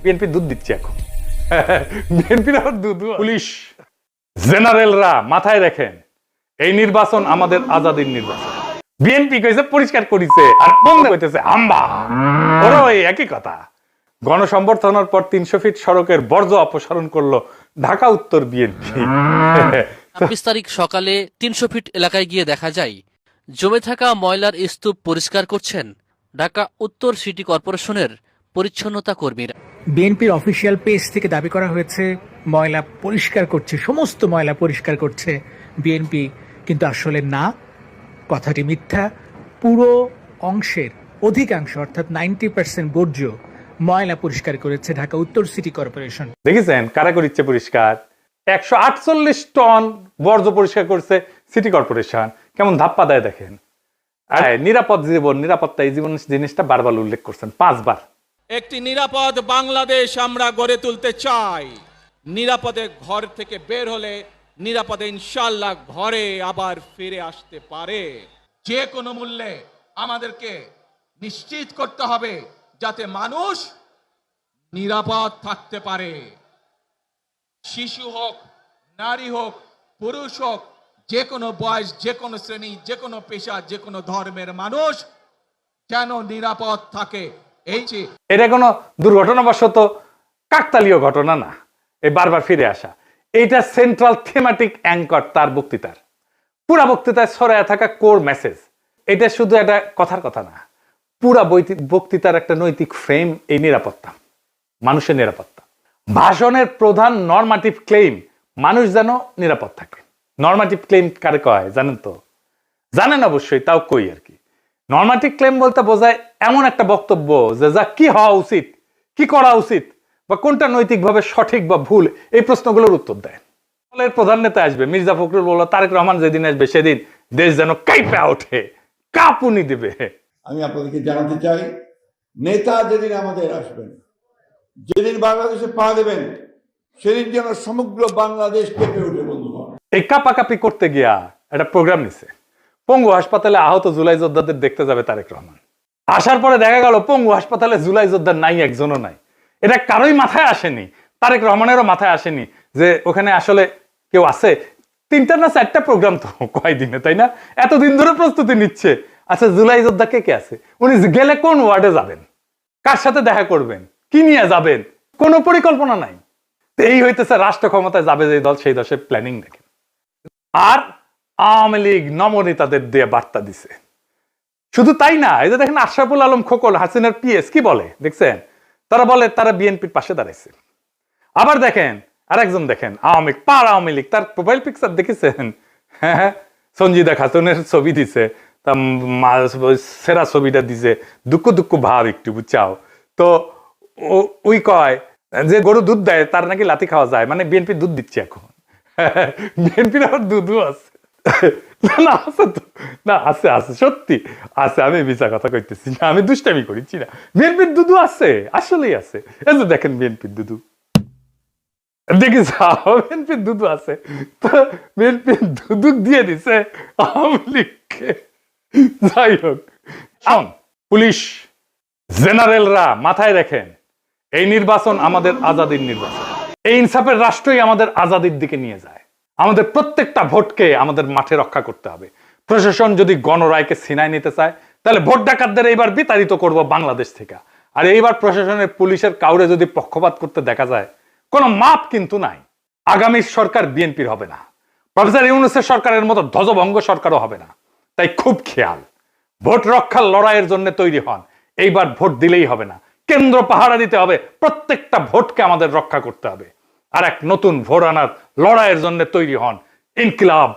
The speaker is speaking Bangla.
বিএনপি দুধ দিচ্ছে এখন। বিএনপির দুধ। পুলিশ জেনারেলরা মাথায় রাখেন, এই নির্বাচন আমাদের আজাদির নির্বাচন। বিএনপি কইছে পরিষ্কার করিছে, আর বন্ধ হইতেছে হাম্বা। ওরা ওই একই কথা। গণসংবর্ধনার পর ৩০০ ফিট সড়কের বর্জ্য অপসারণ করলো ঢাকা উত্তর বিএনপি। ২৬ তারিখ সকালে ৩০০ ফিট এলাকায় গিয়ে দেখা যায় জমে থাকা ময়লার স্তূপ পরিষ্কার করছেন ঢাকা উত্তর সিটি কর্পোরেশনের পরিচ্ছন্নতা কর্মীরা। বিএনপির অফিসিয়াল পেজ থেকে দাবি করা হয়েছে ময়লা পরিষ্কার করছে, সমস্ত ময়লা পরিষ্কার করছে বিএনপি, কিন্তু আসলে না, কথাটি মিথ্যা। পুরো অংশের অধিকাংশ অর্থাৎ 90% বর্জ্য ময়লা পরিষ্কার করেছে ঢাকা উত্তর সিটি কর্পোরেশন। দেখেছেন কারা করিচ্ছে পরিষ্কার? ১৪৮ টন বর্জ্য পরিষ্কার করছে সিটি কর্পোরেশন। কেমন ধাপ্পা দেয় দেখেন। আর নিরাপদ জীবন, নিরাপত্তা, এই জীবন জিনিসটা বারবার উল্লেখ করছেন 5 বার। একটি নিরাপদ বাংলাদেশ আমরা গড়ে তুলতে চাই। নিরাপদে ঘর থেকে বের হলে নিরাপদে ইনশাআল্লাহ ঘরে আবার ফিরে আসতে পারে। যে কোনো মূল্যে আমাদেরকে নিশ্চিত করতে হবে যাতে মানুষ নিরাপদ থাকতে পারে। শিশু হোক, নারী হোক, পুরুষ হোক, যে কোনো বয়স, যে কোনো শ্রেণী, যে কোনো পেশা, যে কোনো ধর্মের মানুষ যেন নিরাপদ থাকে। এটা কোনো দুর্ঘটনাবশত কাকতালীয় ঘটনা না, এই বারবার ফিরে আসা। এইটা সেন্ট্রাল থিমেটিক অ্যাঙ্কর তার বক্তৃতার। পুরা বক্তৃতায় ছড়ায় থাকা কোর মেসেজ। এটা শুধু একটা কথার কথা না, পুরা বক্তৃতার একটা নৈতিক ফ্রেম এই নিরাপত্তা, মানুষের নিরাপত্তা। ভাষণের প্রধান নরমাটিভ ক্লেইম মানুষ যেন নিরাপদ থাকে। নরমাটিভ ক্লেইম কারে কয় জানেন তো? জানেন অবশ্যই, তাও কই আর কি। নরমাটিভ ক্লেম বলতে বোঝায় এমন একটা বক্তব্য যে যা কি হওয়া উচিত, কি করা উচিত, বা কোনটা নৈতিকভাবে সঠিক বা ভুল, এই প্রশ্নগুলোর উত্তর দেয়। দলের প্রধান নেতা আসবে, মির্জা ফখরুল বলল, তারেক রহমান যেদিন আসবে সেদিন দেশ যেন কাঁপে ওঠে, কাঁপুনি দেবে। আমি আপনাদেরকে জানাতে চাই, নেতা যেদিন আমাদের আসবেন, যেদিন বাংলাদেশে পা দেবেন, সেদিন যেন সমগ্র বাংলাদেশ কেঁপে ওঠে। বন্ধুগণ, এই কাপাকাপি করতে গিয়া একটা প্রোগ্রাম নিছে। পঙ্গু হাসপাতালে আহত জুলাই যোদ্ধাদের দেখতে যাবে তারেক রহমান। আসার পরে দেখা গেল পঙ্গু হাসপাতালে জুলাই যোদ্ধা নাই, একজনও নাই। এটা কারোই মাথায় আসেনি, তারেক রহমানেরও মাথায় আসেনি যে ওখানে আসলে কেউ আছে। 3টা না 4টা প্রোগ্রাম তো কয়দিনে, তাই না? এতদিন ধরে প্রস্তুতি নিচ্ছে। আচ্ছা, জুলাই যোদ্ধা কে কে আছে? উনি গেলে কোন ওয়ার্ডে যাবেন, কার সাথে দেখা করবেন, কি নিয়ে যাবেন, কোনো পরিকল্পনা নাই। এই হইতেছে রাষ্ট্র ক্ষমতায় যাবে যে দল, সেই দশের প্ল্যানিং দেখেন। আর আওয়ামী লীগ নমনেতাদের দিয়ে বার্তা দিছে। শুধু তাই না, এই যে দেখেন আশরাফুল আলম খোকন, হাসিনার পিএস, কি বলে দেখছেন? তারা বলে তারা বিএনপির পাশে দাঁড়াইছে। আবার দেখেন আরেকজন, দেখেন আওয়ামী লীগ, তার প্রোফাইল পিকচার দেখেছেন? হ্যাঁ, সঞ্জিদা খাতুনের ছবি দিছে, তা সেরা ছবিটা দিছে, দুঃখ দুঃখ ভাব একটু, বুঝছাও তো। ওই কয় যে গরু দুধ দেয়, তার নাকি লাথি খাওয়া যায়, মানে বিএনপি দুধ দিচ্ছে এখন। বিএনপির আবার দুধও আছে। না আছে তো, না আছে আছে, সত্যি আছে। আমি মিছা কথা কইতেছি না, আমি দুষ্টামি করিছি না। বিএনপির দুধু আছে, আসলেই আছে। এই যে দেখেন বিএনপির দুধু, দেখি বিএনপির দুধু আছে। তো বিএনপির দুধু দিয়ে দিছে আওয়ামী লীগকে। যাই হোক, পুলিশ জেনারেলরা মাথায় রাখেন, এই নির্বাচন আমাদের আজাদির নির্বাচন। এই ইনসাফের রাষ্ট্রই আমাদের আজাদির দিকে নিয়ে যায়। আমাদের প্রত্যেকটা ভোটকে আমাদের মাঠে রক্ষা করতে হবে। প্রশাসন যদি গণরায়কে ছিনায় নিতে চায়, তাহলে ভোট ডাকাতদের এইবার বিতাড়িত করব বাংলাদেশ থেকে। আর এইবার প্রশাসনের, পুলিশের কাউরে যদি পক্ষপাত করতে দেখা যায়, কোনো মাপ কিন্তু নাই। আগামী সরকার বিএনপির হবে না, প্রফেসর ইউনূসের সরকারের মতো ধ্বজভঙ্গ সরকারও হবে না। তাই খুব খেয়াল, ভোট রক্ষার লড়াইয়ের জন্য তৈরি হন। এইবার ভোট দিলেই হবে না, কেন্দ্র পাহারা দিতে হবে। প্রত্যেকটা ভোটকে আমাদের রক্ষা করতে হবে। আর এক নতুন ভোট আনার লড়াইয়ের জন্য তৈরি হন। ইনকিলাব